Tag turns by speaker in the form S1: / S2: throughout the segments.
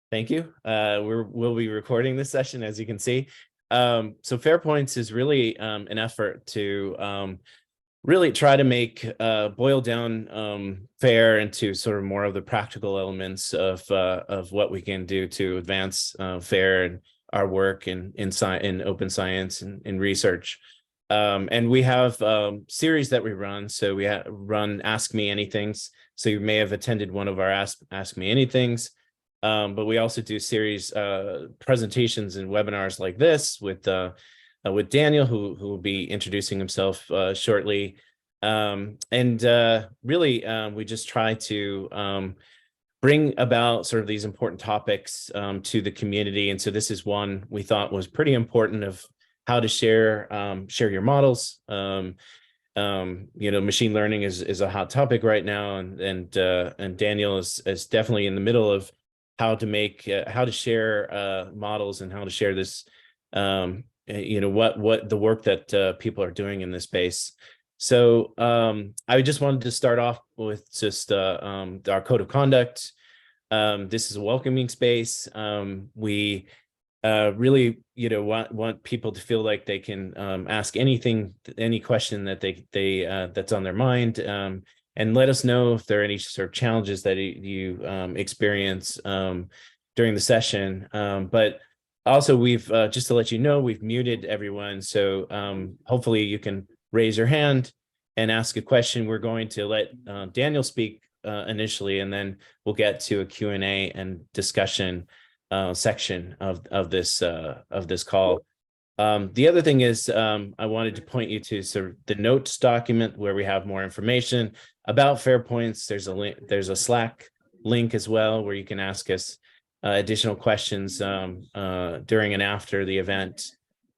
S1: Thank you. We'll be recording this session, as you can see. So FAIRPoints is really an effort to really try to make boil down FAIR into sort of more of the practical elements of what we can do to advance FAIR and our work in open science and in research. And we have series that we run. So we run Ask Me Anythings. So you may have attended one of our Ask Me Anythings. But we also do series presentations and webinars like this with Daniel, who will be introducing himself shortly. Really, we just try to bring about sort of these important topics to the community. And so this is one we thought was pretty important, of how to share your models. Machine learning is a hot topic right now, and Daniel is definitely in the middle of how to share models and how to share this, what the work that people are doing in this space. So I just wanted to start off with just our code of conduct. This is a welcoming space. We really, want people to feel like they can ask any question that that's on their mind. And let us know if there are any sort of challenges that you experience during the session. But also, we've just to let you know, we've muted everyone. So hopefully you can raise your hand and ask a question. We're going to let Daniel speak initially, and then we'll get to a Q&A and discussion section of this call. The other thing is, I wanted to point you to sort of the notes document where we have more information about FAIRPoints. There's a link, there's a Slack link as well, where you can ask us additional questions during and after the event.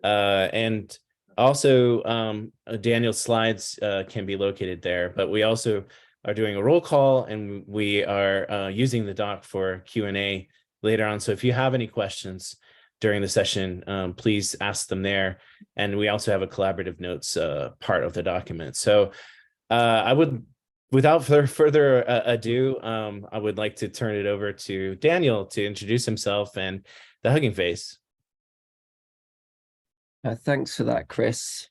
S1: And also, Daniel's slides can be located there, but we also are doing a roll call, and we are using the doc for Q&A later on. So if you have any questions during the session, please ask them there. And we also have a collaborative notes part of the document. So I would, without further ado, I would like to turn it over to Daniel to introduce himself and the Hugging Face.
S2: Thanks for that, Chris.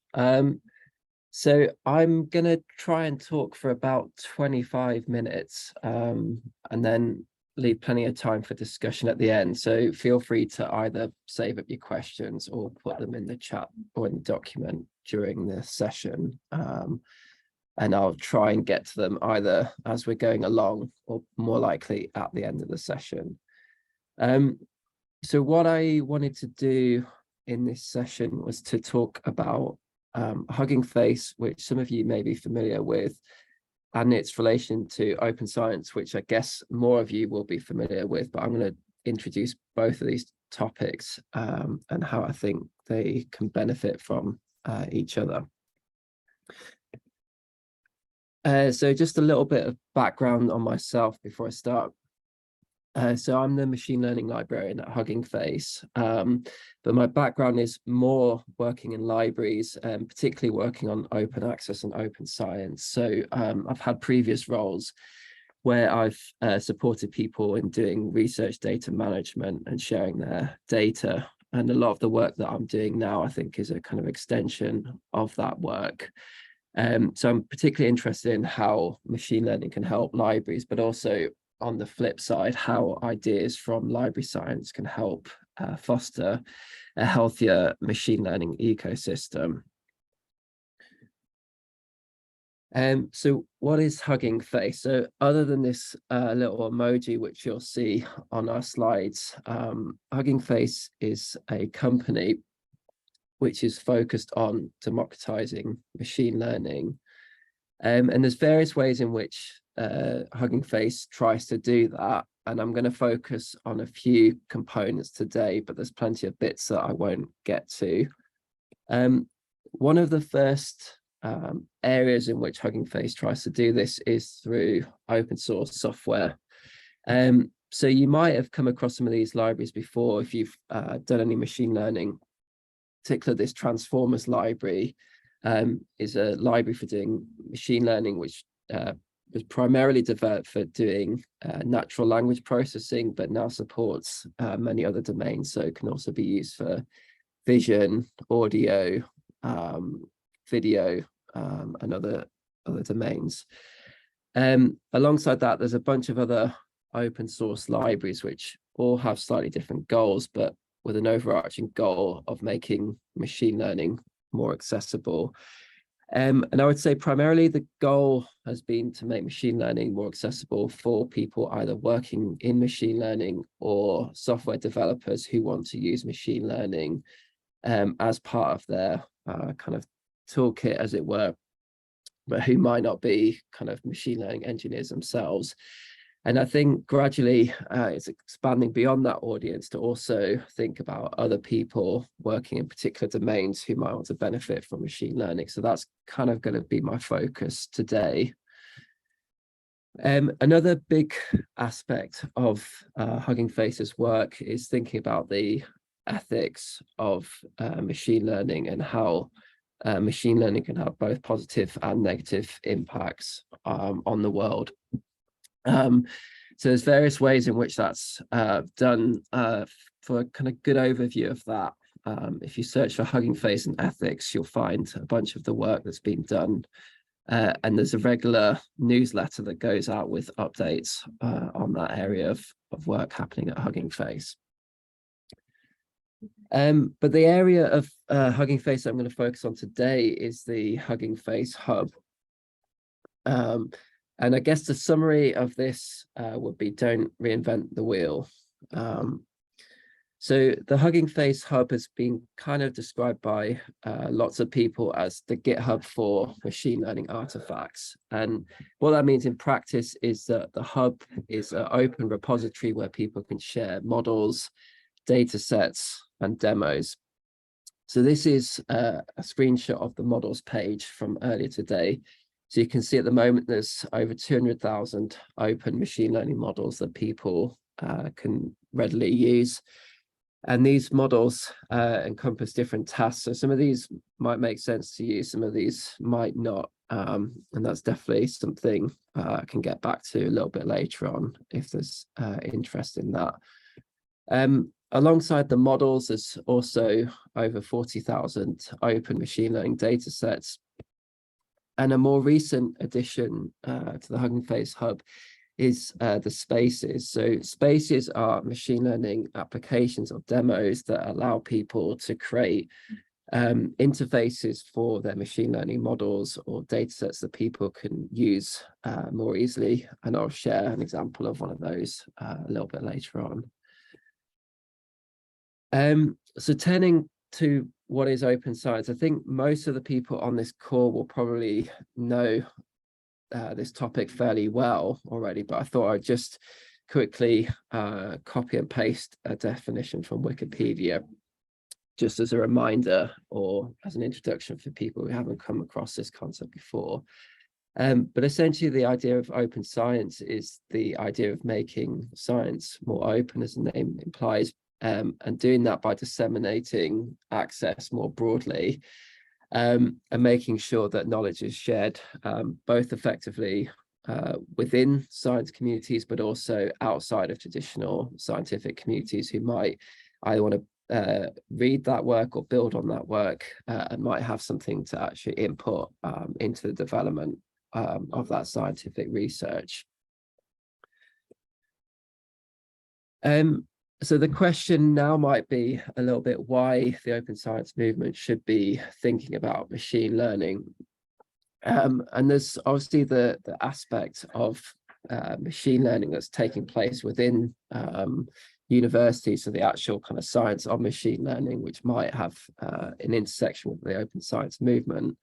S2: So I'm going to try and talk for about 25 minutes and then leave plenty of time for discussion at the end. So feel free to either save up your questions or put them in the chat or in the document during the session. And I'll try and get to them either as we're going along or more likely at the end of the session. So what I wanted to do in this session was to talk about Hugging Face, which some of you may be familiar with, and its relation to open science, which I guess more of you will be familiar with, but I'm going to introduce both of these topics and how I think they can benefit from each other. So just a little bit of background on myself before I start. So I'm the machine learning librarian at Hugging Face, but my background is more working in libraries, particularly working on open access and open science. So I've had previous roles where I've supported people in doing research data management and sharing their data. And a lot of the work that I'm doing now, I think, is a kind of extension of that work. So I'm particularly interested in how machine learning can help libraries, but also on the flip side, how ideas from library science can help foster a healthier machine learning ecosystem. So what is Hugging Face? So other than this little emoji, which you'll see on our slides, Hugging Face is a company which is focused on democratizing machine learning. And there's various ways in which Hugging Face tries to do that, and I'm going to focus on a few components today, but there's plenty of bits that I won't get to. One of the first areas in which Hugging Face tries to do this is through open source software. So you might have come across some of these libraries before if you've done any machine learning. Particularly this Transformers library is a library for doing machine learning, which was primarily developed for doing natural language processing, but now supports many other domains. So it can also be used for vision, audio, video, and other domains. Alongside that, there's a bunch of other open source libraries which all have slightly different goals, but with an overarching goal of making machine learning more accessible. And I would say primarily the goal has been to make machine learning more accessible for people either working in machine learning or software developers who want to use machine learning as part of their kind of toolkit, as it were, but who might not be kind of machine learning engineers themselves. And I think gradually it's expanding beyond that audience to also think about other people working in particular domains who might want to benefit from machine learning. So that's kind of going to be my focus today. Another big aspect of Hugging Face's work is thinking about the ethics of machine learning and how machine learning can have both positive and negative impacts on the world. So there's various ways in which that's done. For a kind of good overview of that, if you search for Hugging Face and ethics, you'll find a bunch of the work that's been done. And there's a regular newsletter that goes out with updates on that area of work happening at Hugging Face. But the area of Hugging Face I'm going to focus on today is the Hugging Face Hub. And I guess the summary of this would be don't reinvent the wheel. So the Hugging Face Hub has been kind of described by lots of people as the GitHub for machine learning artifacts. And what that means in practice is that the hub is an open repository where people can share models, data sets, and demos. So this is a screenshot of the models page from earlier today. So you can see at the moment there's over 200,000 open machine learning models that people can readily use. And these models encompass different tasks. So some of these might make sense to you, some of these might not. And that's definitely something I can get back to a little bit later on if there's interest in that. Alongside the models, there's also over 40,000 open machine learning data sets. And a more recent addition to the Hugging Face Hub is the spaces. So spaces are machine learning applications or demos that allow people to create interfaces for their machine learning models or data sets that people can use more easily. And I'll share an example of one of those a little bit later on. So turning to what is open science, I think most of the people on this call will probably know this topic fairly well already, but I thought I'd just quickly copy and paste a definition from Wikipedia, just as a reminder or as an introduction for people who haven't come across this concept before. But essentially the idea of open science is the idea of making science more open, as the name implies, and doing that by disseminating access more broadly, and making sure that knowledge is shared both effectively within science communities, but also outside of traditional scientific communities who might either want to read that work or build on that work and might have something to actually input into the development of that scientific research. So the question now might be a little bit why the open science movement should be thinking about machine learning. And there's obviously the aspect of machine learning that's taking place within universities, so the actual kind of science of machine learning, which might have an intersection with the open science movement.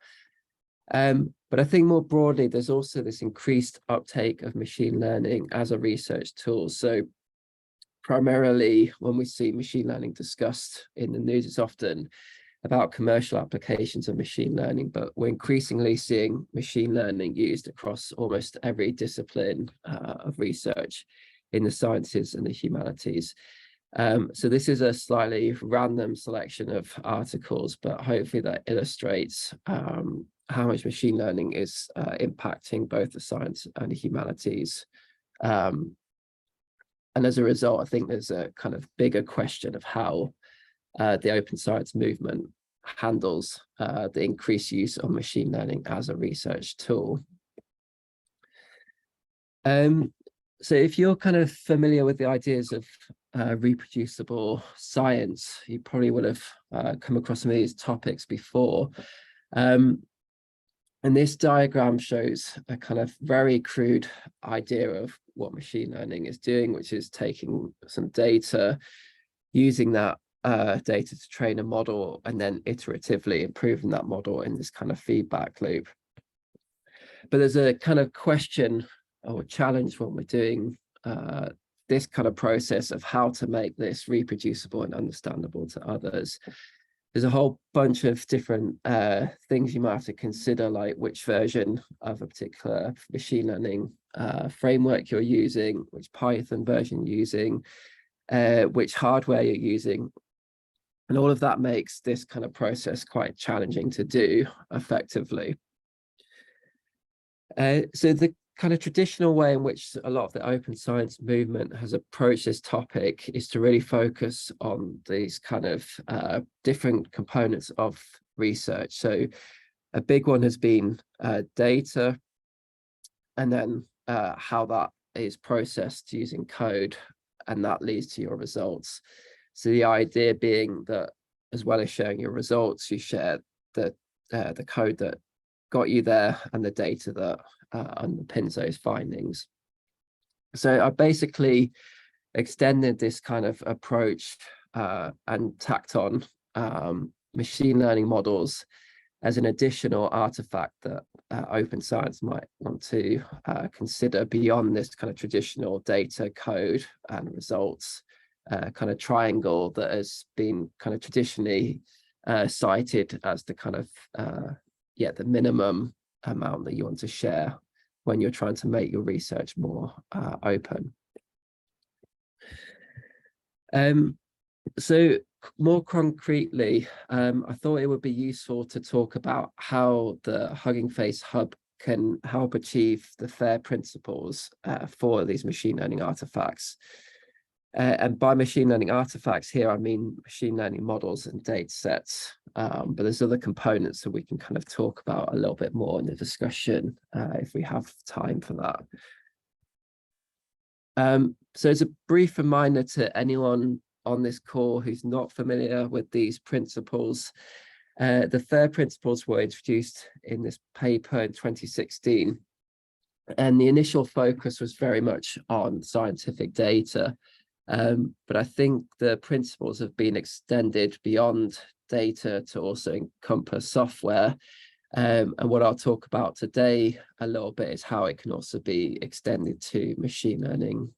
S2: But I think more broadly, there's also this increased uptake of machine learning as a research tool. So primarily when we see machine learning discussed in the news, it's often about commercial applications of machine learning, but we're increasingly seeing machine learning used across almost every discipline of research in the sciences and the humanities. So this is a slightly random selection of articles, but hopefully that illustrates how much machine learning is impacting both the science and the humanities. And as a result, I think there's a kind of bigger question of how the open science movement handles the increased use of machine learning as a research tool. So if you're kind of familiar with the ideas of reproducible science, you probably would have come across some of these topics before. And this diagram shows a kind of very crude idea of what machine learning is doing, which is taking some data, using that data to train a model, and then iteratively improving that model in this kind of feedback loop. But there's a kind of question or challenge when we're doing this kind of process of how to make this reproducible and understandable to others. There's a whole bunch of different things you might have to consider, like which version of a particular machine learning framework you're using, which Python version you're using, which hardware you're using. And all of that makes this kind of process quite challenging to do effectively. So the kind of traditional way in which a lot of the open science movement has approached this topic is to really focus on these kind of different components of research. So a big one has been data, and then how that is processed using code, and that leads to your results. So the idea being that as well as sharing your results, you share the code that got you there and the data that underpins those findings. So I basically extended this kind of approach and tacked on machine learning models as an additional artifact that open science might want to consider beyond this kind of traditional data, code, and results kind of triangle that has been kind of traditionally cited as the kind of the minimum amount that you want to share when you're trying to make your research more open. So more concretely, I thought it would be useful to talk about how the Hugging Face Hub can help achieve the FAIR principles for these machine learning artifacts. And by machine learning artifacts here, I mean machine learning models and data sets. But there's other components that we can kind of talk about a little bit more in the discussion if we have time for that. So as a brief reminder to anyone on this call who's not familiar with these principles, the FAIR principles were introduced in this paper in 2016. And the initial focus was very much on scientific data. But I think the principles have been extended beyond data to also encompass software. And what I'll talk about today a little bit is how it can also be extended to machine learning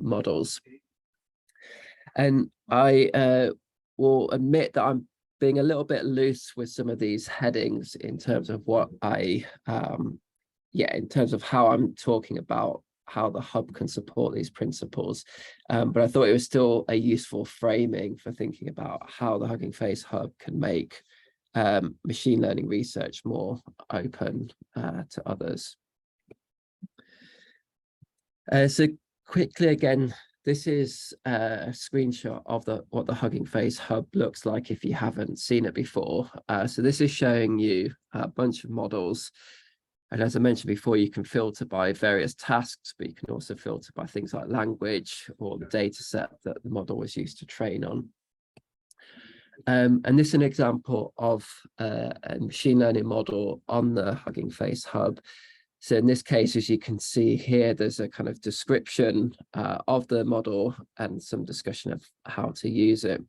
S2: models. And I will admit that I'm being a little bit loose with some of these headings in terms of what in terms of how I'm talking about how the hub can support these principles. But I thought it was still a useful framing for thinking about how the Hugging Face Hub can make machine learning research more open to others. So quickly again, this is a screenshot of what the Hugging Face Hub looks like if you haven't seen it before. So this is showing you a bunch of models. And as I mentioned before, you can filter by various tasks, but you can also filter by things like language or the data set that the model was used to train on. And this is an example of a machine learning model on the Hugging Face Hub. So in this case, as you can see here, there's a kind of description of the model and some discussion of how to use it.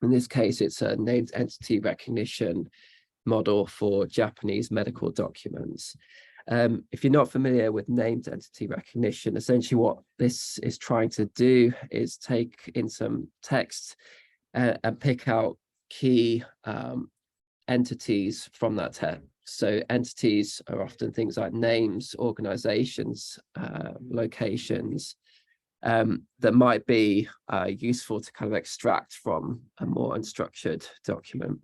S2: In this case, it's a named entity recognition model for Japanese medical documents. If you're not familiar with named entity recognition, essentially what this is trying to do is take in some text and pick out key entities from that text. So entities are often things like names, organizations, locations that might be useful to kind of extract from a more unstructured document.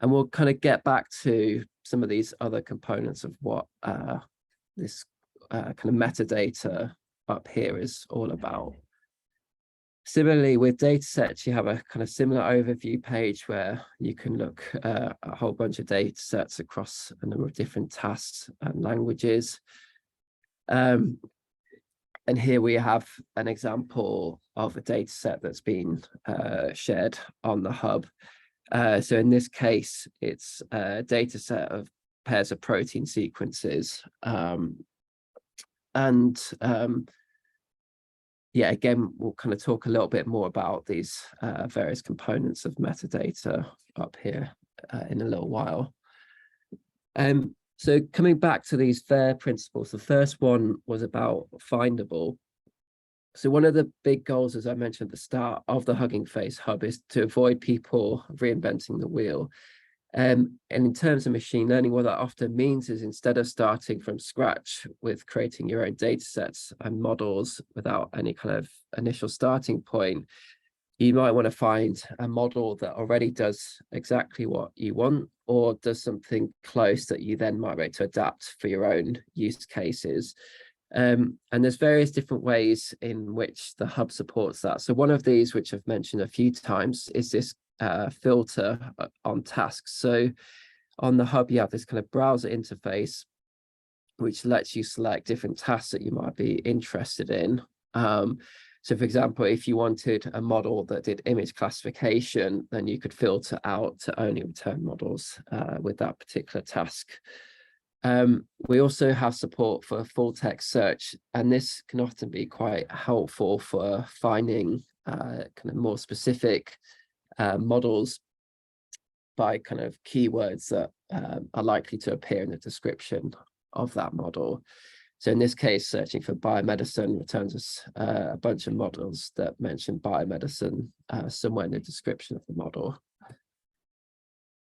S2: And we'll kind of get back to some of these other components of what this kind of metadata up here is all about. Similarly, with data sets, you have a kind of similar overview page where you can look at a whole bunch of data sets across a number of different tasks and languages. And here we have an example of a data set that's been shared on the hub. So in this case, it's a data set of pairs of protein sequences. Yeah, again, we'll kind of talk a little bit more about these various components of metadata up here in a little while. So coming back to these FAIR principles, the first one was about findable. So one of the big goals, as I mentioned at the start of the Hugging Face Hub, is to avoid people reinventing the wheel. And in terms of machine learning, what that often means is instead of starting from scratch with creating your own data sets and models without any kind of initial starting point, you might want to find a model that already does exactly what you want or does something close that you then might be able to adapt for your own use cases. And there's various different ways in which the hub supports that. So one of these, which I've mentioned a few times, is this filter on tasks. So on the hub, you have this kind of browser interface, which lets you select different tasks that you might be interested in. So for example, if you wanted a model that did image classification, then you could filter out to only return models with that particular task. We also have support for full text search, and this can often be quite helpful for finding kind of more specific models by kind of keywords that are likely to appear in the description of that model. So in this case, searching for biomedicine returns us a bunch of models that mention biomedicine somewhere in the description of the model.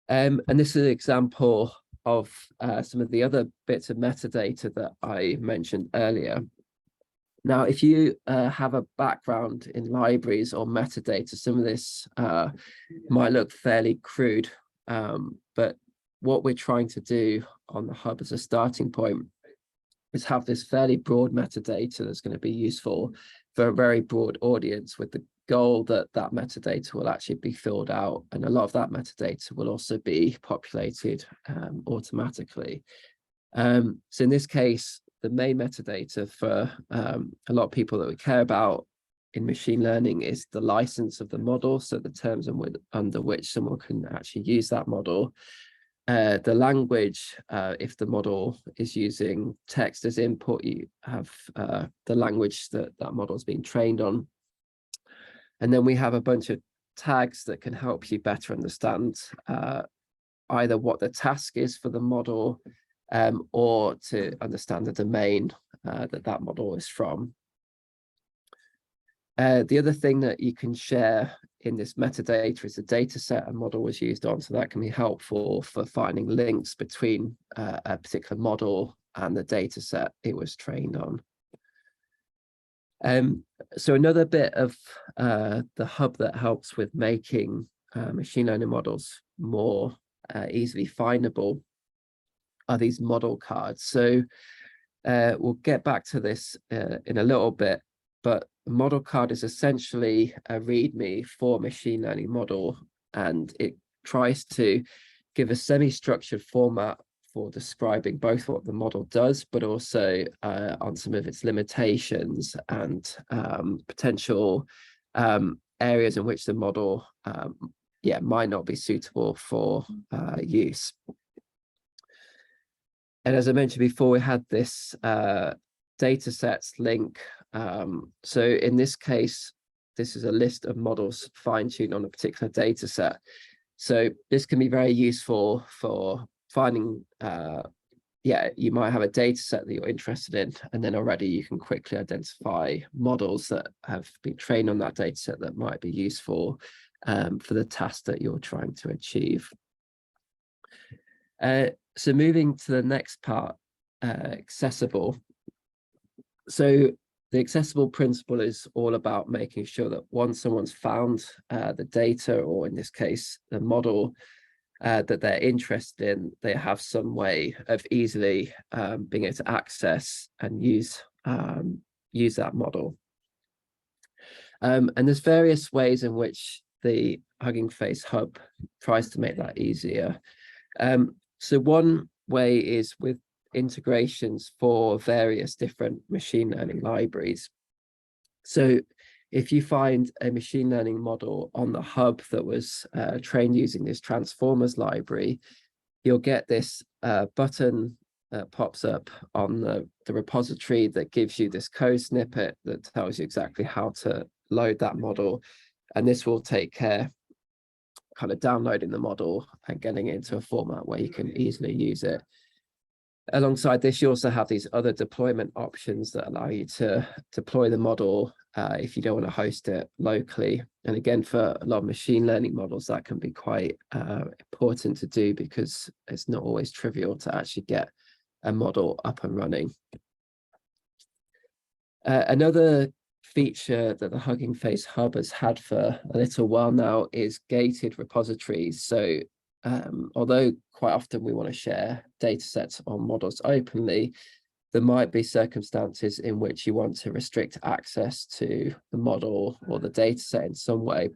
S2: And this is an example of some of the other bits of metadata that I mentioned earlier. Now, if you have a background in libraries or metadata, some of this might look fairly crude, but what we're trying to do on the hub as a starting point is have this fairly broad metadata that's going to be useful for a very broad audience, with the goal that that metadata will actually be filled out, and a lot of that metadata will also be populated automatically. So in this case, the main metadata for a lot of people that we care about in machine learning is the license of the model, so the terms under which someone can actually use that model. The language, if the model is using text as input, you have the language that that model is being trained on. And then we have a bunch of tags that can help you better understand either what the task is for the model or to understand the domain that that model is from. The other thing that you can share in this metadata is the data set a model was used on. So that can be helpful for finding links between a particular model and the data set it was trained on. So another bit of the hub that helps with making machine learning models more easily findable are these model cards. So we'll get back to this in a little bit, but a model card is essentially a README for a machine learning model, and it tries to give a semi-structured format for describing both what the model does, but also on some of its limitations and potential areas in which the model might not be suitable for use. And as I mentioned before, we had this data sets link. So in this case, this is a list of models fine-tuned on a particular data set. So this can be very useful for finding, you might have a data set that you're interested in, and then already you can quickly identify models that have been trained on that data set that might be useful for the task that you're trying to achieve. So moving to the next part, accessible. So the accessible principle is all about making sure that once someone's found the data, or in this case, the model, that they're interested in, they have some way of easily being able to access and use that model. And there's various ways in which the Hugging Face Hub tries to make that easier. So one way is with integrations for various different machine learning libraries. So if you find a machine learning model on the hub that was trained using this transformers library, you'll get this button that pops up on the repository that gives you this code snippet that tells you exactly how to load that model. And this will take care kind of downloading the model and getting it into a format where you can easily use it. Alongside this, you also have these other deployment options that allow you to deploy the model if you don't want to host it locally. And again, for a lot of machine learning models, that can be quite important to do because it's not always trivial to actually get a model up and running. Another feature that the Hugging Face Hub has had for a little while now is gated repositories. So although quite often we want to share data sets on models openly, there might be circumstances in which you want to restrict access to the model or the data set in some way.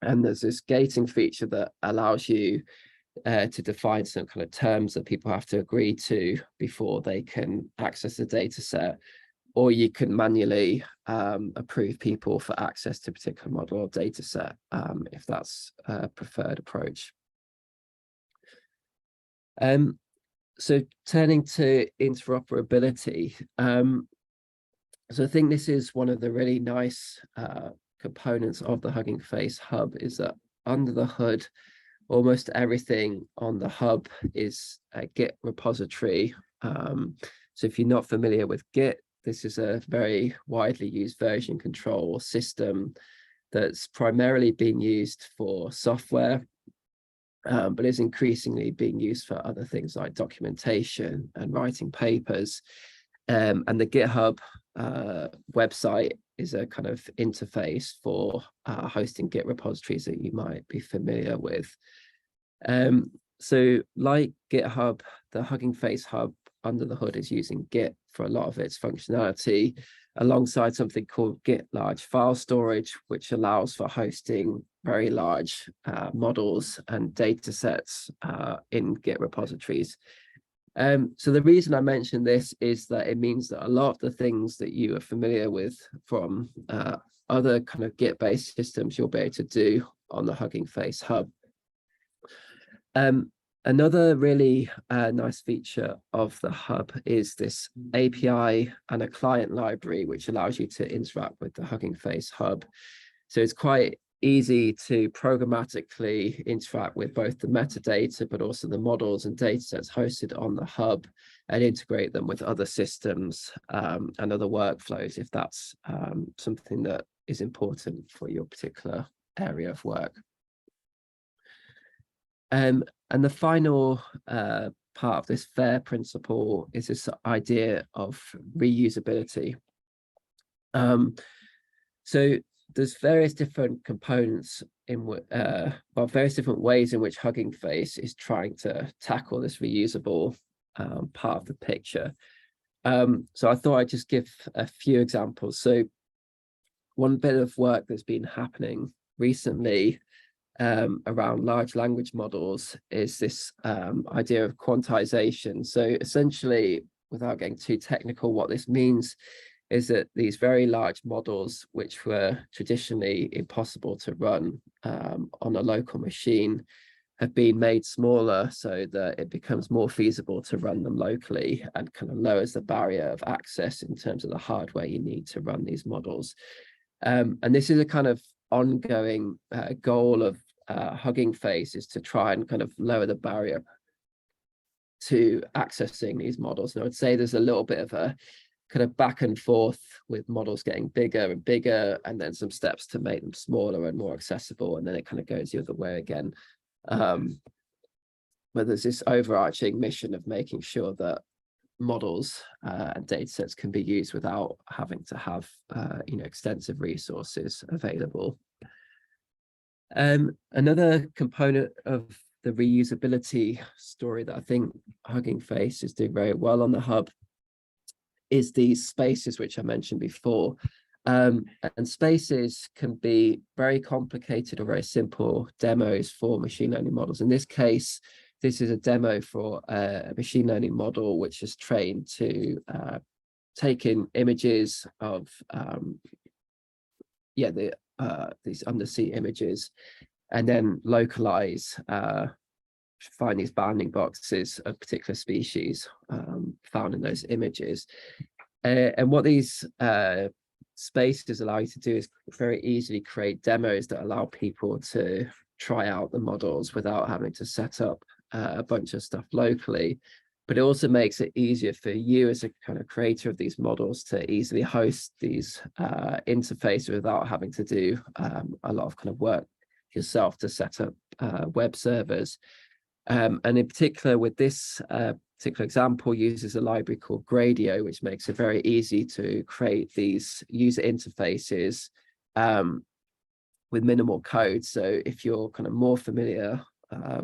S2: And there's this gating feature that allows you to define some kind of terms that people have to agree to before they can access the data set, or you can manually approve people for access to a particular model or data set if that's a preferred approach. So turning to interoperability, so I think this is one of the really nice components of the Hugging Face Hub, is that under the hood, almost everything on the hub is a Git repository. So if you're not familiar with Git, this is a very widely used version control system that's primarily being used for software, but is increasingly being used for other things like documentation and writing papers. And the GitHub website is a kind of interface for hosting Git repositories that you might be familiar with. So like GitHub, the Hugging Face Hub under the hood is using Git for a lot of its functionality, alongside something called Git large file storage, which allows for hosting very large models and data sets in Git repositories. So the reason I mention this is that it means that a lot of the things that you are familiar with from other kind of Git-based systems, you'll be able to do on the Hugging Face Hub. Another really nice feature of the hub is this API and a client library, which allows you to interact with the Hugging Face Hub. So it's quite easy to programmatically interact with both the metadata, but also the models and data sets hosted on the hub, and integrate them with other systems and other workflows if that's something that is important for your particular area of work. And the final part of this FAIR principle is this idea of reusability. So there's various different components in various different ways in which Hugging Face is trying to tackle this reusable part of the picture. So I thought I'd just give a few examples. So one bit of work that's been happening recently around large language models is this idea of quantization. So essentially, without getting too technical, what this means is that these very large models, which were traditionally impossible to run on a local machine, have been made smaller so that it becomes more feasible to run them locally, and kind of lowers the barrier of access in terms of the hardware you need to run these models. And this is a kind of ongoing goal of Hugging Face, is to try and kind of lower the barrier to accessing these models. And I would say there's a little bit of a kind of back and forth with models getting bigger and bigger, and then some steps to make them smaller and more accessible, and then it kind of goes the other way again. But there's this overarching mission of making sure that models and data sets can be used without having to have extensive resources available. Another component of the reusability story that I think Hugging Face is doing very well on the hub is these spaces, which I mentioned before. And spaces can be very complicated or very simple demos for machine learning models. In this case, this is a demo for a machine learning model which is trained to take in images of these undersea images, and then localize, find these bounding boxes of particular species found in those images. And what these spaces allow you to do is very easily create demos that allow people to try out the models without having to set up a bunch of stuff locally. But it also makes it easier for you as a kind of creator of these models to easily host these interfaces without having to do a lot of kind of work yourself to set up web servers. And in particular, with this particular example, uses a library called Gradio, which makes it very easy to create these user interfaces with minimal code. So if you're kind of more familiar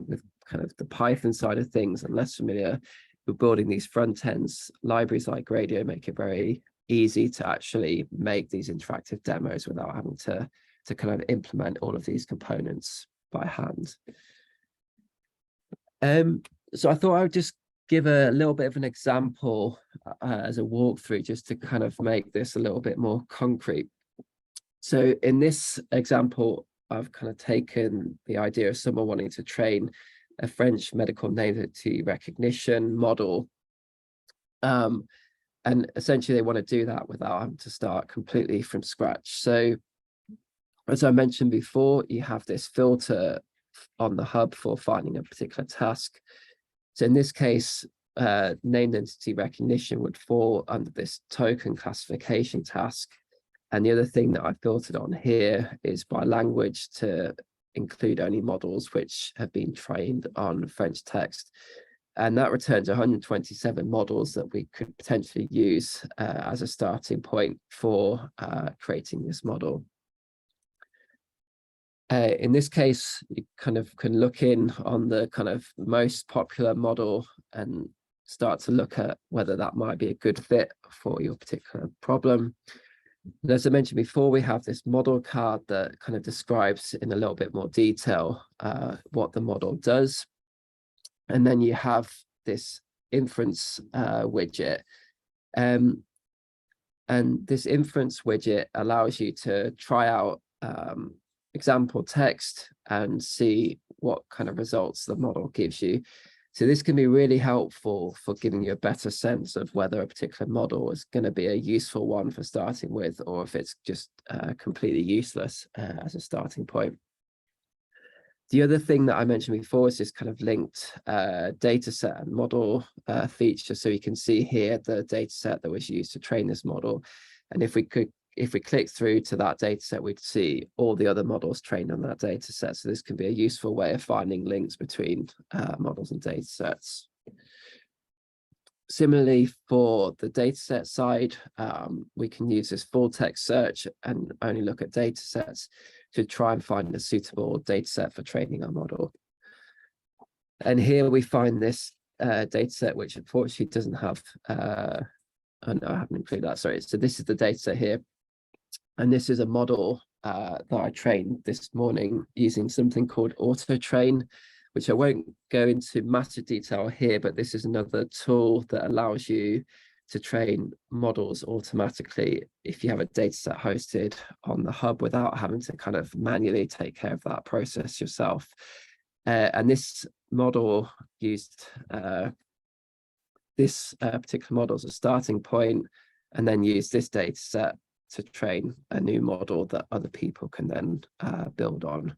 S2: with kind of the Python side of things and less familiar with building these front ends, libraries like Gradio make it very easy to actually make these interactive demos without having to kind of implement all of these components by hand. So I thought I would just give a little bit of an example as a walkthrough, just to kind of make this a little bit more concrete. So in this example, I've kind of taken the idea of someone wanting to train a French medical name entity recognition model. And essentially they want to do that without having to start completely from scratch. So as I mentioned before, you have this filter on the hub for finding a particular task. So in this case, named entity recognition would fall under this token classification task. And the other thing that I filtered on here is by language to include only models which have been trained on French text. And that returns 127 models that we could potentially use as a starting point for creating this model. In this case, you kind of can look in on the kind of most popular model and start to look at whether that might be a good fit for your particular problem. And as I mentioned before, we have this model card that kind of describes in a little bit more detail what the model does. And then you have this inference widget. And this inference widget allows you to try out example text and see what kind of results the model gives you. So this can be really helpful for giving you a better sense of whether a particular model is going to be a useful one for starting with, or if it's just completely useless as a starting point. The other thing that I mentioned before is this kind of linked data set and model feature. So you can see here the data set that was used to train this model. And if we click through to that data set, we'd see all the other models trained on that data set. So this can be a useful way of finding links between models and data sets. Similarly, for the data set side, we can use this full text search and only look at data sets to try and find a suitable data set for training our model. And here we find this data set, which unfortunately doesn't have, oh no, I haven't included that, sorry. So this is the data set here. And this is a model that I trained this morning using something called AutoTrain, which I won't go into massive detail here, but this is another tool that allows you to train models automatically if you have a data set hosted on the hub without having to kind of manually take care of that process yourself. And this model used this particular model as a starting point, and then use this data set to train a new model that other people can then build on.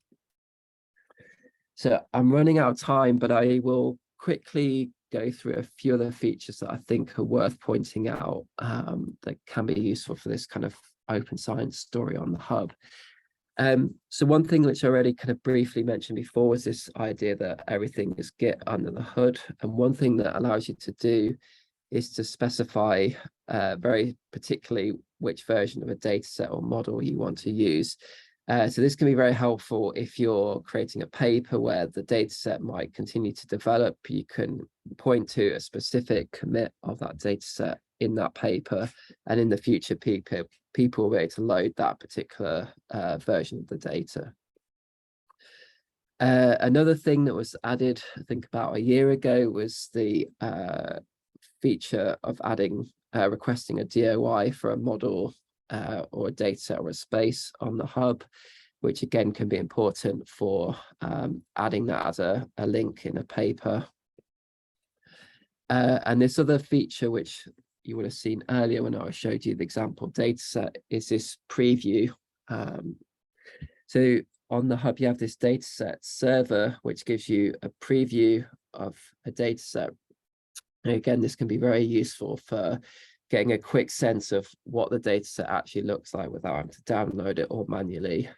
S2: So I'm running out of time, but I will quickly go through a few other features that I think are worth pointing out that can be useful for this kind of open science story on the hub. So one thing which I already kind of briefly mentioned before was this idea that everything is Git under the hood. And one thing that allows you to do is to specify very particularly which version of a data set or model you want to use. So this can be very helpful if you're creating a paper where the data set might continue to develop. You can point to a specific commit of that data set in that paper, and in the future, people will be able to load that particular version of the data. Another thing that was added, I think about a year ago, was the feature of requesting a DOI for a model or a data set or a space on the hub, which again can be important for adding that as a link in a paper. And this other feature, which you would have seen earlier when I showed you the example data set, is this preview. So on the hub, you have this data set server, which gives you a preview of a data set. And again, this can be very useful for getting a quick sense of what the data set actually looks like without having to download it all manually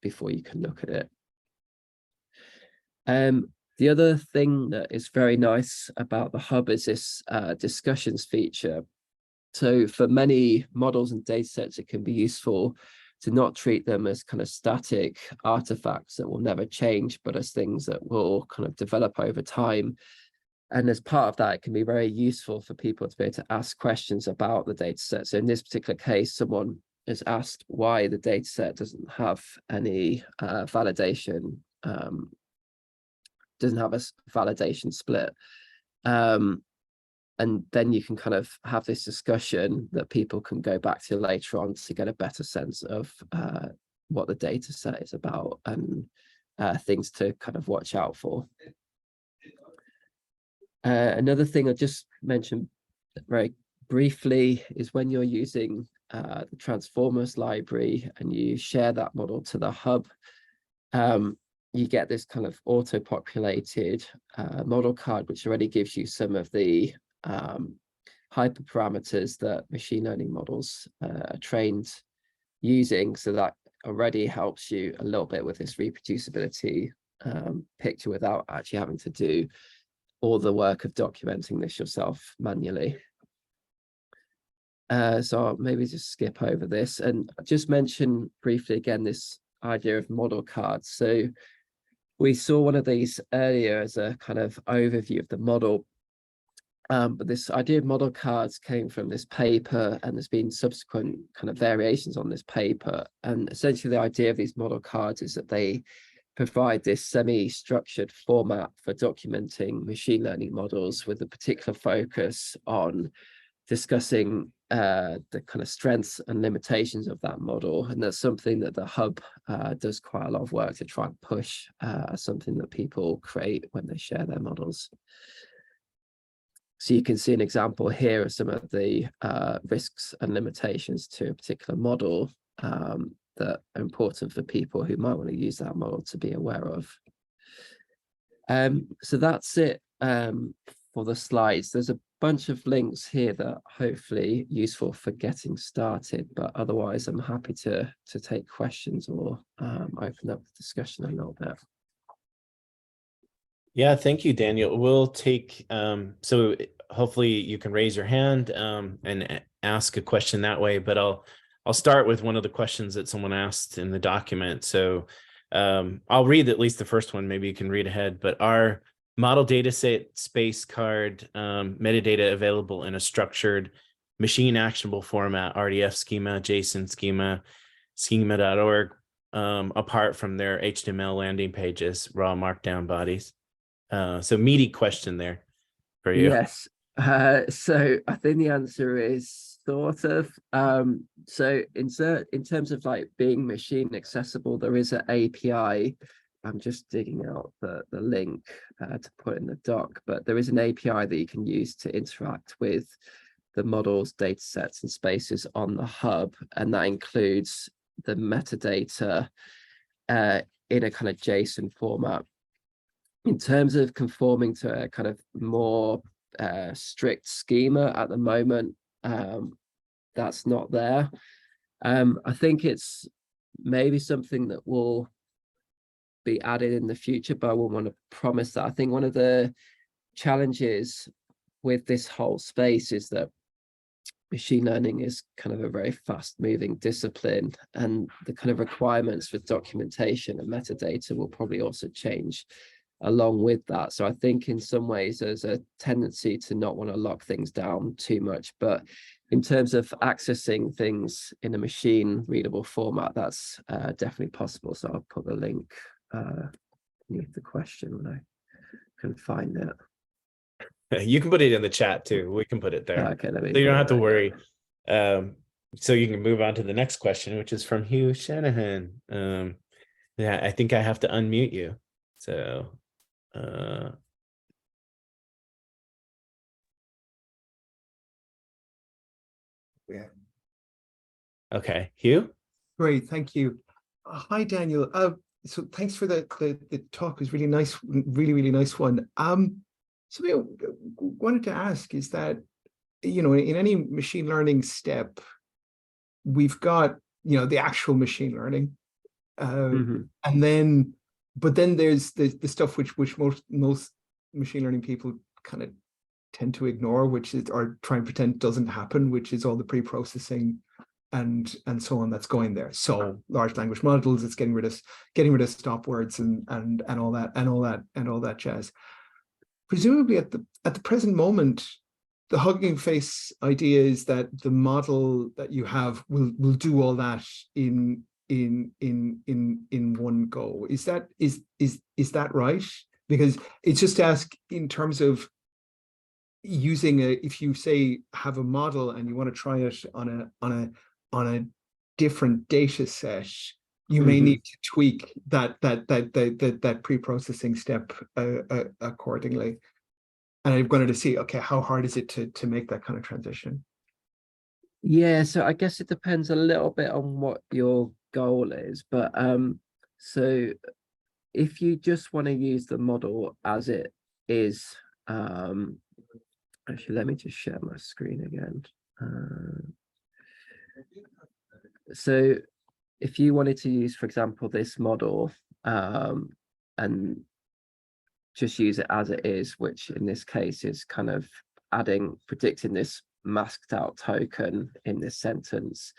S2: before you can look at it. The other thing that is very nice about the hub is this discussions feature. So for many models and data sets, it can be useful to not treat them as kind of static artifacts that will never change, but as things that will kind of develop over time. And as part of that, it can be very useful for people to be able to ask questions about the data set. So in this particular case, someone has asked why the data set doesn't have any validation, doesn't have a validation split. And then you can kind of have this discussion that people can go back to later on to get a better sense of what the data set is about and things to kind of watch out for. Another thing I just mentioned very briefly is when you're using the Transformers library and you share that model to the hub, you get this kind of auto-populated model card, which already gives you some of the hyperparameters that machine learning models are trained using. So that already helps you a little bit with this reproducibility picture without actually having to do all the work of documenting this yourself manually. So I'll maybe just skip over this and just mention briefly again this idea of model cards. So we saw one of these earlier as a kind of overview of the model, but this idea of model cards came from this paper, and there's been subsequent kind of variations on this paper. And essentially the idea of these model cards is that they provide this semi-structured format for documenting machine learning models with a particular focus on discussing the kind of strengths and limitations of that model. And that's something that the hub does quite a lot of work to try and push as something that people create when they share their models. So you can see an example here of some of the risks and limitations to a particular model that are important for people who might want to use that model to be aware of. So that's it for the slides. There's a bunch of links here that are hopefully useful for getting started, but otherwise I'm happy to take questions or open up the discussion a little bit.
S1: Yeah, thank you, Daniel. We'll take, so hopefully you can raise your hand and ask a question that way, but I'll start with one of the questions that someone asked in the document. So I'll read at least the first one, maybe you can read ahead, but are model dataset space card metadata available in a structured machine actionable format, RDF schema, JSON schema, schema.org, apart from their HTML landing pages, raw markdown bodies? So meaty question there for you.
S2: Yes. So I think the answer is sort of. So in terms of like being machine accessible, there is an API. I'm just digging out the link to put in the doc, but there is an API that you can use to interact with the models, data sets, and spaces on the hub, and that includes the metadata in a kind of JSON format. In terms of conforming to a kind of more strict schema at the moment, that's not there. I think it's maybe something that will be added in the future, but I wouldn't want to promise that. I think one of the challenges with this whole space is that machine learning is kind of a very fast moving discipline, and the kind of requirements for documentation and metadata will probably also change along with that. So I think in some ways there's a tendency to not want to lock things down too much, but in terms of accessing things in a machine readable format, that's definitely possible. So I'll put the link beneath the question when I can find it.
S1: You can put it in the chat too. We can put it there.
S2: Okay, let me
S1: So you don't have to
S2: there.
S1: worry. So you can move on to the next question, which is from Hugh Shanahan. Yeah, I think I have to unmute you. So
S3: yeah.
S1: Okay, Hugh.
S3: Great, thank you. Hi, Daniel. So thanks for the talk. It was really nice, really nice one. So I wanted to ask is that, in any machine learning step, we've got, the actual machine learning, and then, but then there's the stuff which most machine learning people kind of tend to ignore, which is, or try and pretend doesn't happen, which is all the pre-processing and so on that's going there. So large language models, it's getting rid of stop words and all that jazz. Presumably at the present moment, the Hugging Face idea is that the model that you have will do all that in one go. Is that right? Because it's just to ask in terms of using if you say have a model and you want to try it on a different data set, you may need to tweak that pre-processing step accordingly. And I wanted to see, okay, how hard is it to make that kind of transition?
S2: Yeah, so I guess it depends a little bit on what your goal is, but so if you just want to use the model as it is, actually, let me just share my screen again. So if you wanted to use, for example, this model and just use it as it is, which in this case is kind of predicting this masked out token in this sentence.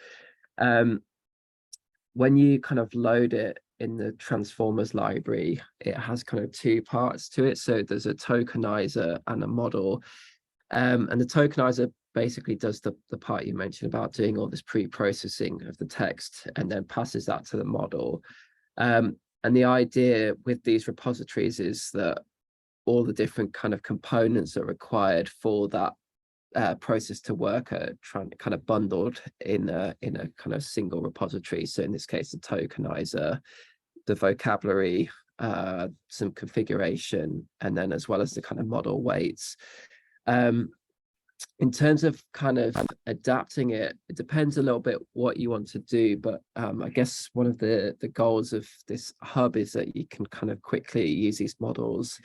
S2: When you kind of load it in the transformers library, it has kind of two parts to it. So there's a tokenizer and a model. And the tokenizer basically does the part you mentioned about doing all this pre-processing of the text and then passes that to the model. And the idea with these repositories is that all the different kind of components that are required for that process to work are kind of bundled in a kind of single repository. So in this case, the tokenizer, the vocabulary, some configuration, and then as well as the kind of model weights. In terms of kind of adapting it, it depends a little bit what you want to do, but I guess one of the goals of this hub is that you can kind of quickly use these models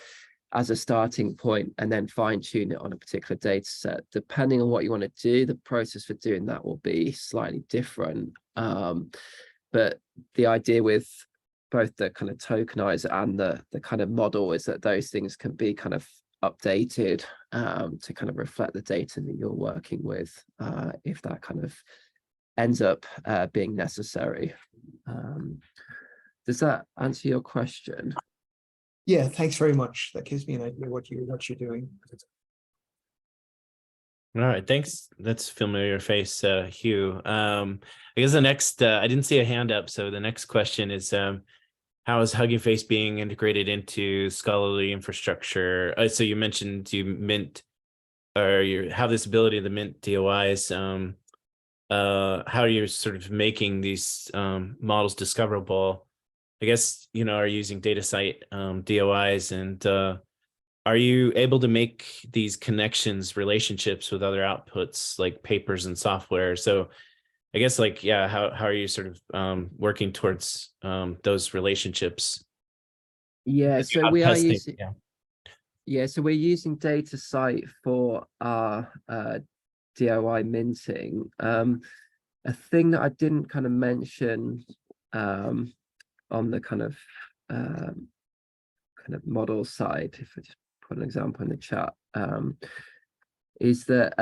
S2: as a starting point and then fine tune it on a particular data set. Depending on what you want to do, the process for doing that will be slightly different. But the idea with both the kind of tokenizer and the kind of model is that those things can be kind of updated to kind of reflect the data that you're working with, if that kind of ends up being necessary. Does that answer your question?
S3: Yeah, thanks very much. That gives me an idea what you're doing.
S1: All right, thanks. That's familiar face, Hugh. I guess the next, I didn't see a hand up, so the next question is, how is Hugging Face being integrated into scholarly infrastructure? So you mentioned you mint, or you have this ability to mint DOIs. How you're sort of making these models discoverable? I guess, are you using DataCite DOIs, and are you able to make these connections, relationships with other outputs like papers and software? So I guess how are you sort of working towards those relationships?
S2: Yeah, so we are using,
S1: yeah,
S2: so we're using DataCite for our DOI minting. A thing that I didn't kind of mention on the kind of model side, if I just put an example in the chat, is that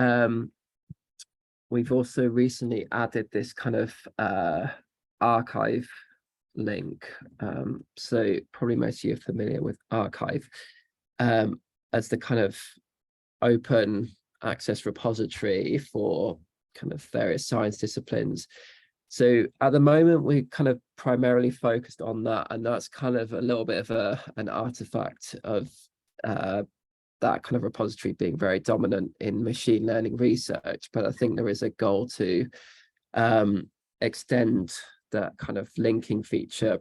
S2: we've also recently added this kind of archive link. So probably most of you are familiar with archive as the kind of open access repository for kind of various science disciplines. So at the moment, we're kind of primarily focused on that, and that's kind of a little bit of an artifact of that kind of repository being very dominant in machine learning research. But I think there is a goal to extend that kind of linking feature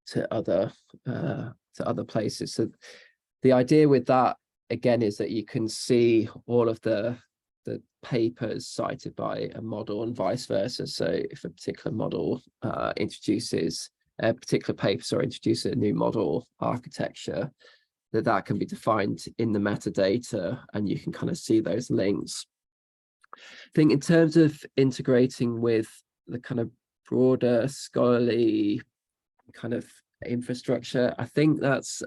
S2: to other places. So the idea with that, again, is that you can see all of the papers cited by a model and vice versa. So if a particular model introduces a particular paper, or introduces a new model architecture, that can be defined in the metadata, and you can kind of see those links. I think in terms of integrating with the kind of broader scholarly kind of infrastructure, I think that's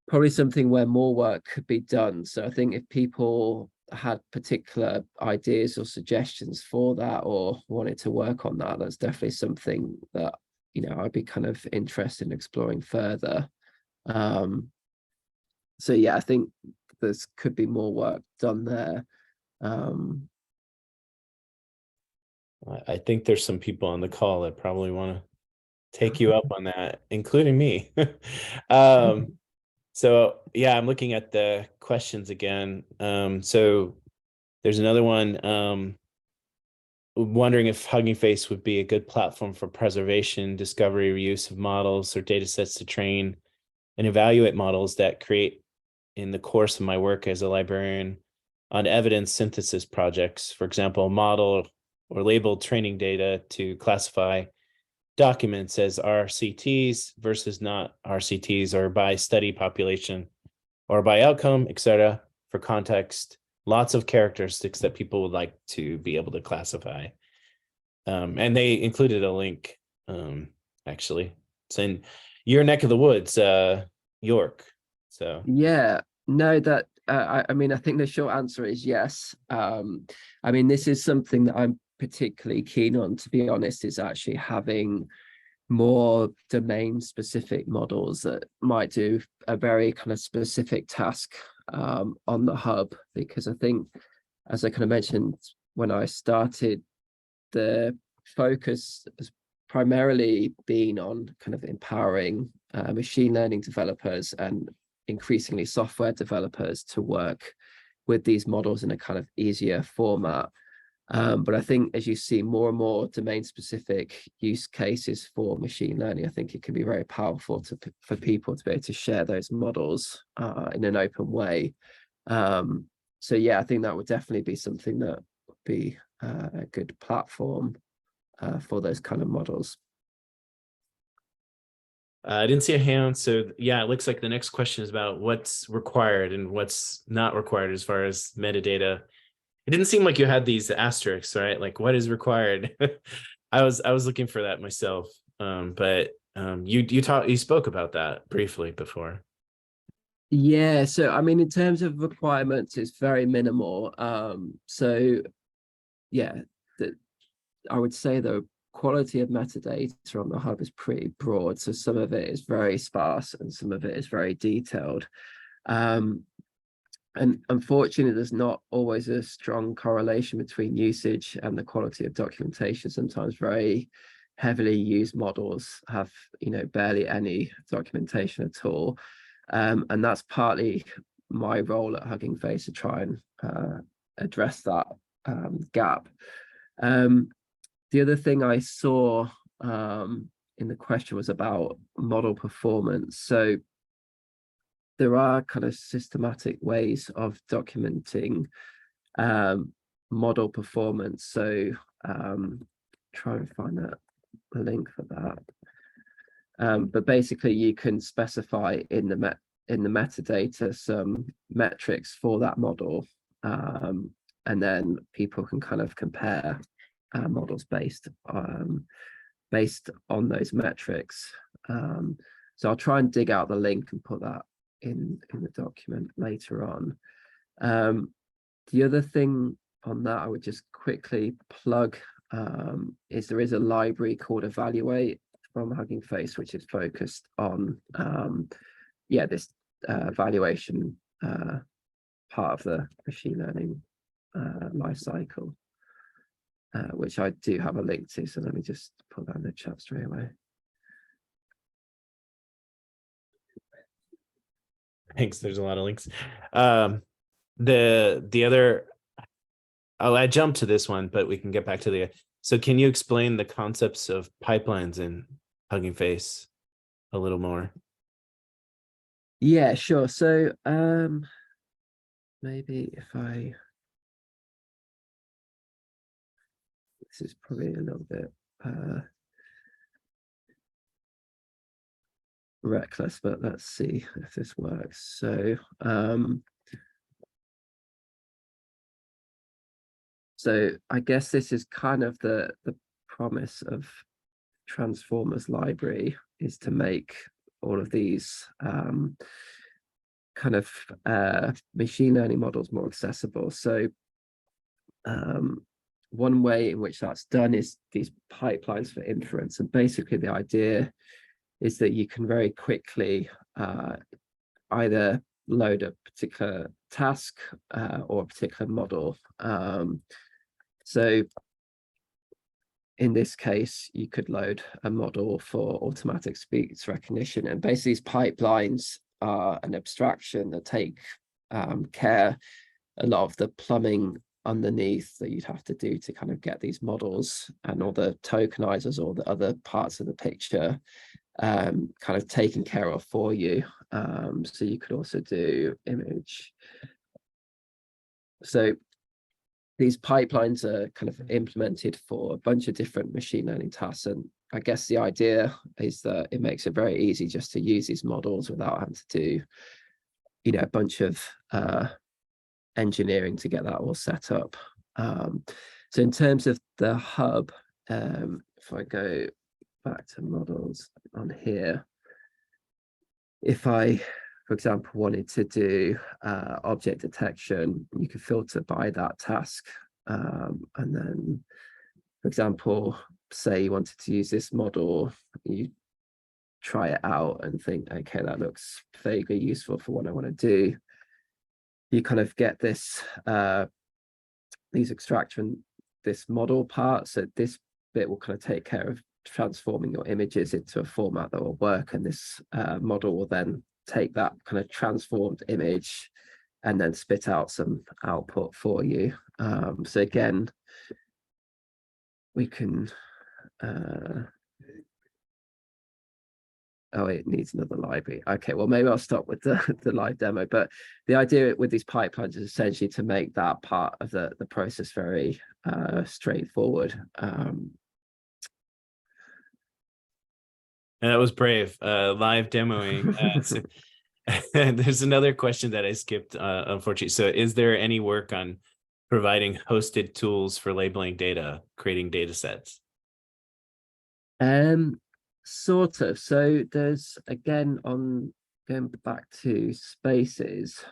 S2: probably something where more work could be done. So I think if people had particular ideas or suggestions for that, or wanted to work on that, that's definitely something that, you know, I'd be kind of interested in exploring further. So yeah, I think there's could be more work done there.
S1: I think there's some people on the call that probably want to take you up on that, including me. So yeah, I'm looking at the questions again. So there's another one, wondering if Hugging Face would be a good platform for preservation, discovery, reuse of models or data sets to train and evaluate models that create in the course of my work as a librarian on evidence synthesis projects. For example, model or labeled training data to classify documents as RCTs versus not RCTs, or by study population or by outcome, etc. For context, lots of characteristics that people would like to be able to classify. And they included a link, actually. It's in your neck of the woods, York. So
S2: Yeah, no, that I mean, I think the short answer is yes. I mean, this is something that I'm particularly keen on, to be honest, is actually having more domain specific models that might do a very kind of specific task on the hub, because I think, as I kind of mentioned when I started, the focus has primarily been on kind of empowering machine learning developers and increasingly software developers to work with these models in a kind of easier format. But I think as you see more and more domain specific use cases for machine learning, I think it can be very powerful for people to be able to share those models in an open way. So yeah, I think that would definitely be something that would be a good platform for those kind of models.
S1: I didn't see a hand. So yeah, it looks like the next question is about what's required and what's not required as far as metadata. It didn't seem like you had these asterisks, right? Like what is required? I was looking for that myself. But you spoke about that briefly before.
S2: Yeah, so I mean, in terms of requirements, it's very minimal. So yeah, I would say the quality of metadata on the hub is pretty broad. So some of it is very sparse and some of it is very detailed. And unfortunately, there's not always a strong correlation between usage and the quality of documentation. Sometimes very heavily used models have, you know, barely any documentation at all. And that's partly my role at Hugging Face, to try and address that gap. The other thing I saw in the question was about model performance. So there are kind of systematic ways of documenting model performance. So try and find a link for that. But basically, you can specify in the metadata some metrics for that model, and then people can kind of compare models based on those metrics. So I'll try and dig out the link and put that in the document later on. The other thing on that, I would just quickly plug there is a library called Evaluate from Hugging Face, which is focused on this evaluation part of the machine learning life cycle, which I do have a link to. So let me just put that in the chat straight away.
S1: Thanks. There's a lot of links. The other, I jumped to this one, but we can get back to the. So can you explain the concepts of pipelines in Hugging Face a little more?
S2: Yeah, sure. So maybe if this is probably a little bit reckless, but let's see if this works. So I guess this is kind of the promise of Transformers library, is to make all of these kind of machine learning models more accessible. So one way in which that's done is these pipelines for inference. And basically the idea is that you can very quickly either load a particular task or a particular model. So in this case, you could load a model for automatic speech recognition. And basically these pipelines are an abstraction that take care a lot of the plumbing underneath that you'd have to do to kind of get these models and all the tokenizers or the other parts of the picture kind of taken care of for you. So you could also do image. So these pipelines are kind of implemented for a bunch of different machine learning tasks. And I guess the idea is that it makes it very easy just to use these models without having to do, a bunch of engineering to get that all set up. So in terms of the hub, if I go back to models on here, if I, for example, wanted to do object detection, you can filter by that task. And then, for example, say you wanted to use this model, you try it out and think, okay, that looks vaguely useful for what I want to do. You kind of get this, these extraction, this model part. So this bit will kind of take care of transforming your images into a format that will work. And this model will then take that kind of transformed image and then spit out some output for you. So again, we can, oh, it needs another library. Okay, well, maybe I'll stop with the live demo. But the idea with these pipelines is essentially to make that part of the process very straightforward.
S1: And that was brave, live demoing. So, there's another question that I skipped, unfortunately. So is there any work on providing hosted tools for labeling data, creating data sets?
S2: Sort of. So there's, again, on going back to spaces,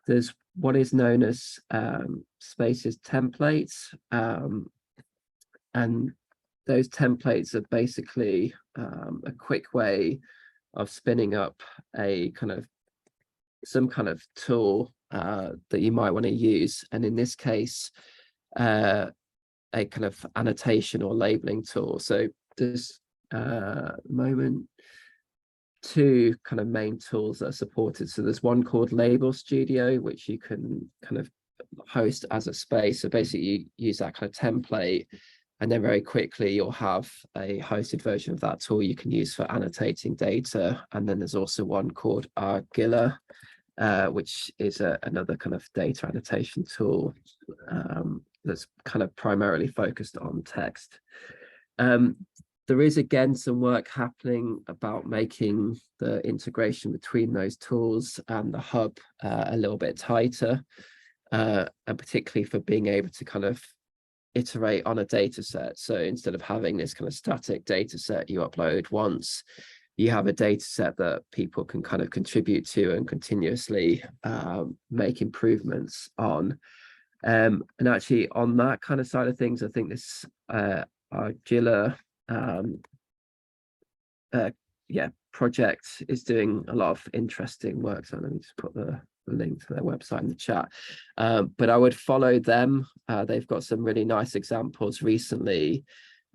S2: there's what is known as spaces templates. And those templates are basically a quick way of spinning up a some kind of tool that you might want to use. And in this case, a kind of annotation or labeling tool. So there's moment two kind of main tools that are supported. So there's one called Label Studio, which you can kind of host as a space. So basically you use that kind of template, and then very quickly you'll have a hosted version of that tool you can use for annotating data. And then there's also one called Argilla, which is another kind of data annotation tool that's kind of primarily focused on text. There is, again, some work happening about making the integration between those tools and the hub a little bit tighter, and particularly for being able to kind of iterate on a data set. So instead of having this kind of static data set you upload once, you have a data set that people can kind of contribute to and continuously make improvements on. And actually on that kind of side of things, I think this Argilla project is doing a lot of interesting work. So let me just put the link to their website in the chat. But I would follow them. They've got some really nice examples recently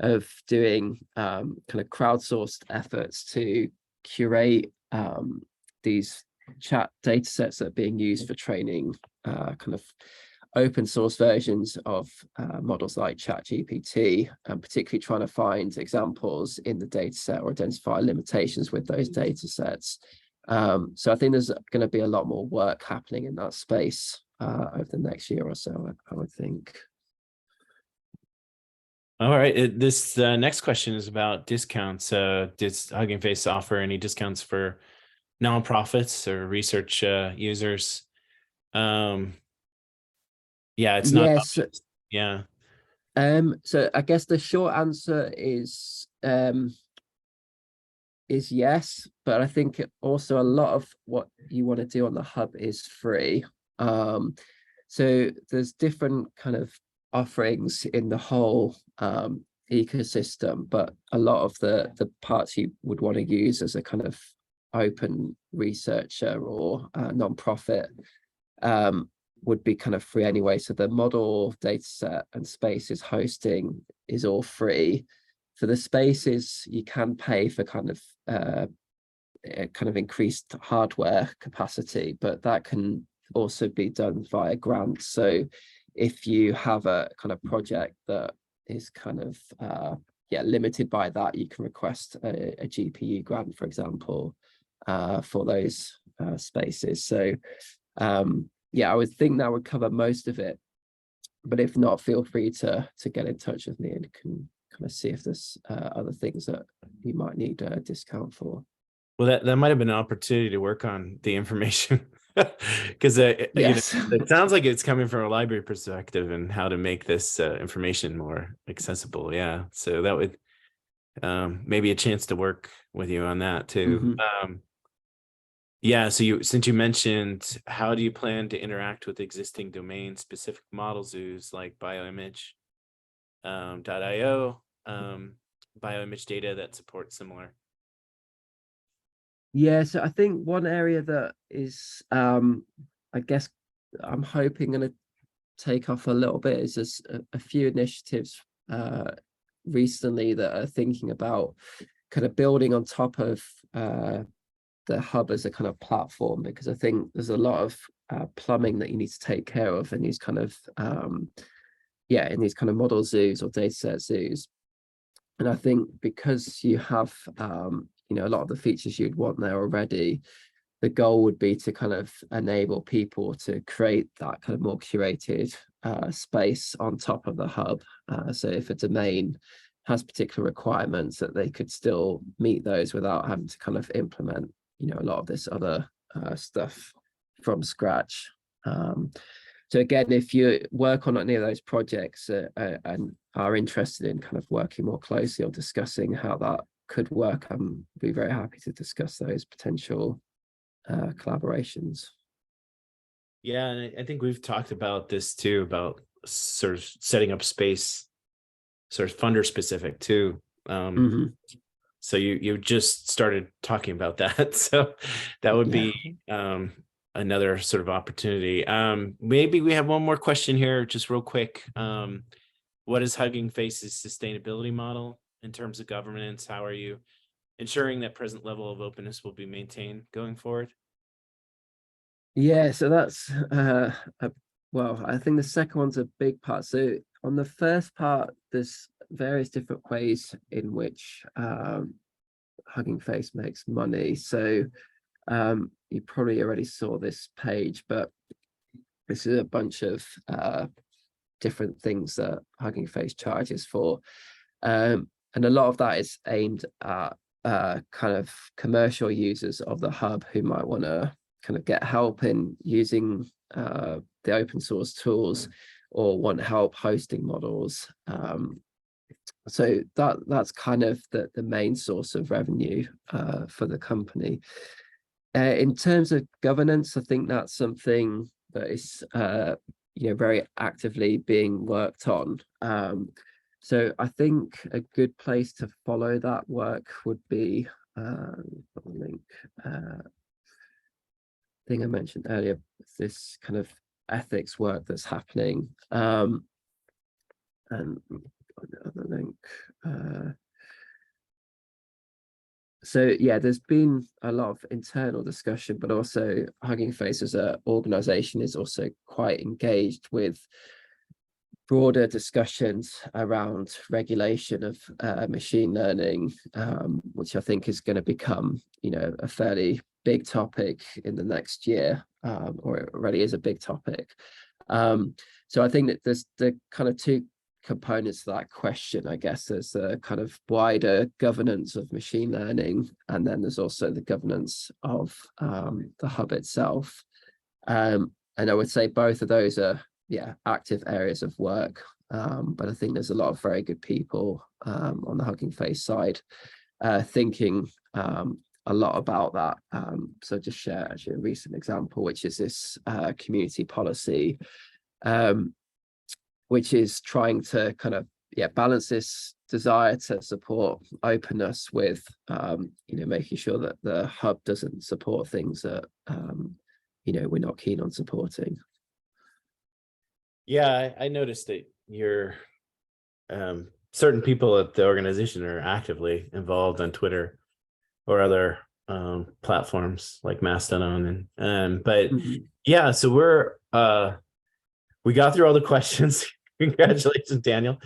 S2: of doing kind of crowdsourced efforts to curate these chat data sets that are being used for training kind of open source versions of models like ChatGPT, and particularly trying to find examples in the data set or identify limitations with those data sets. So I think there's going to be a lot more work happening in that space over the next year or so, I would think.
S1: All right. This next question is about discounts. Does Hugging Face offer any discounts for nonprofits or research users? Yeah, it's not.
S2: Yes.
S1: Yeah.
S2: So I guess the short answer is yes, but I think also a lot of what you want to do on the hub is free. So there's different kind of offerings in the whole ecosystem, but a lot of the parts you would want to use as a kind of open researcher or nonprofit would be kind of free anyway. So the model, data set, and spaces hosting is all free. For the spaces, you can pay for kind of increased hardware capacity, but that can also be done via grants. So if you have a kind of project that is kind of limited by that, you can request a GPU grant, for example, for those spaces. So I would think that would cover most of it, but if not, feel free to get in touch with me and can kind of see if there's other things that you might need a discount for.
S1: Well, that might have been an opportunity to work on the information, because
S2: Yes.
S1: it sounds like it's coming from a library perspective and how to make this information more accessible. Yeah, so that would maybe a chance to work with you on that too.
S2: Mm-hmm.
S1: Yeah, so since you mentioned, how do you plan to interact with existing domain-specific model zoos like bioimage .io, bioimage data that support similar?
S2: Yeah, so I think one area that is, I guess I'm hoping going to take off a little bit is just a few initiatives recently that are thinking about kind of building on top of the hub as a kind of platform, because I think there's a lot of plumbing that you need to take care of in these kind of in these kind of model zoos or data set zoos. And I think because you have a lot of the features you'd want there already, the goal would be to kind of enable people to create that kind of more curated space on top of the hub. So if a domain has particular requirements, that they could still meet those without having to kind of implement a lot of this other stuff from scratch. So again, if you work on any of those projects and are interested in kind of working more closely or discussing how that could work, I'd be very happy to discuss those potential collaborations.
S1: Yeah, and I think we've talked about this too, about sort of setting up space, sort of funder specific too. So you just started talking about that, so that would be another sort of opportunity. Maybe we have one more question here, just real quick. What is Hugging Face's sustainability model in terms of governance? How are you ensuring that present level of openness will be maintained going forward?
S2: Yeah, so that's well, I think the second one's a big part. So on the first part, there's various different ways in which Hugging Face makes money. So you probably already saw this page, but this is a bunch of different things that Hugging Face charges for. And a lot of that is aimed at kind of commercial users of the hub who might want to kind of get help in using the open source tools or want help hosting models. So that's kind of the main source of revenue for the company. In terms of governance, I think that's something that is very actively being worked on. So I think a good place to follow that work would be put the link thing I mentioned earlier, this kind of ethics work that's happening. And the other link. So yeah, there's been a lot of internal discussion, but also Hugging Face as an organization is also quite engaged with broader discussions around regulation of machine learning, which I think is going to become, a fairly big topic in the next year, or it already is a big topic. So I think that there's the kind of two components to that question. I guess there's the kind of wider governance of machine learning, and then there's also the governance of the hub itself. And I would say both of those are active areas of work, but I think there's a lot of very good people on the Hugging Face side thinking a lot about that. So just share actually a recent example, which is this community policy, which is trying to kind of balance this desire to support openness with making sure that the hub doesn't support things that we're not keen on supporting.
S1: Yeah, I noticed that you're certain people at the organization are actively involved on Twitter or other platforms like Mastodon, but yeah, so we got through all the questions. Congratulations, Daniel.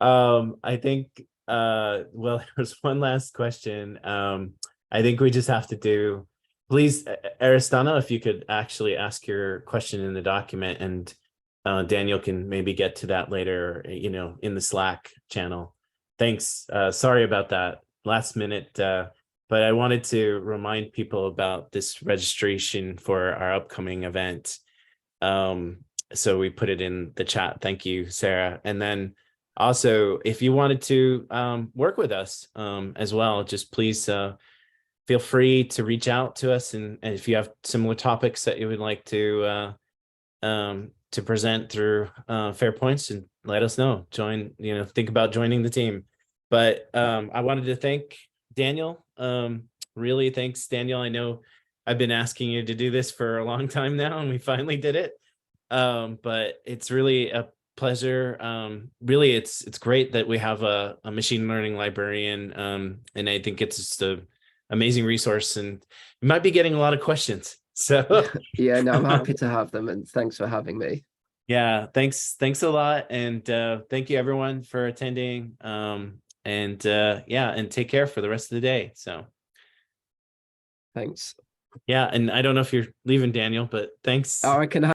S1: I think well, there's one last question. I think we just have to do, please, Aristana, if you could actually ask your question in the document, and Daniel can maybe get to that later, in the Slack channel. Thanks. Sorry about that last minute, but I wanted to remind people about this registration for our upcoming event. So we put it in the chat. Thank you, Sarah. And then also, if you wanted to work with us as well, just please feel free to reach out to us. And if you have similar topics that you would like to present through FAIRPoints, and let us know. Join, think about joining the team. But I wanted to thank Daniel. Really, thanks, Daniel. I know I've been asking you to do this for a long time now, and we finally did it. But it's really a pleasure. Really, it's great that we have a machine learning librarian, and I think it's just an amazing resource, and you might be getting a lot of questions. So
S2: yeah, no, I'm happy to have them, and thanks for having me.
S1: Yeah, thanks a lot, and thank you everyone for attending. And take care for the rest of the day. So
S2: thanks.
S1: Yeah, and I don't know if you're leaving, Daniel, but thanks.
S2: Oh, I can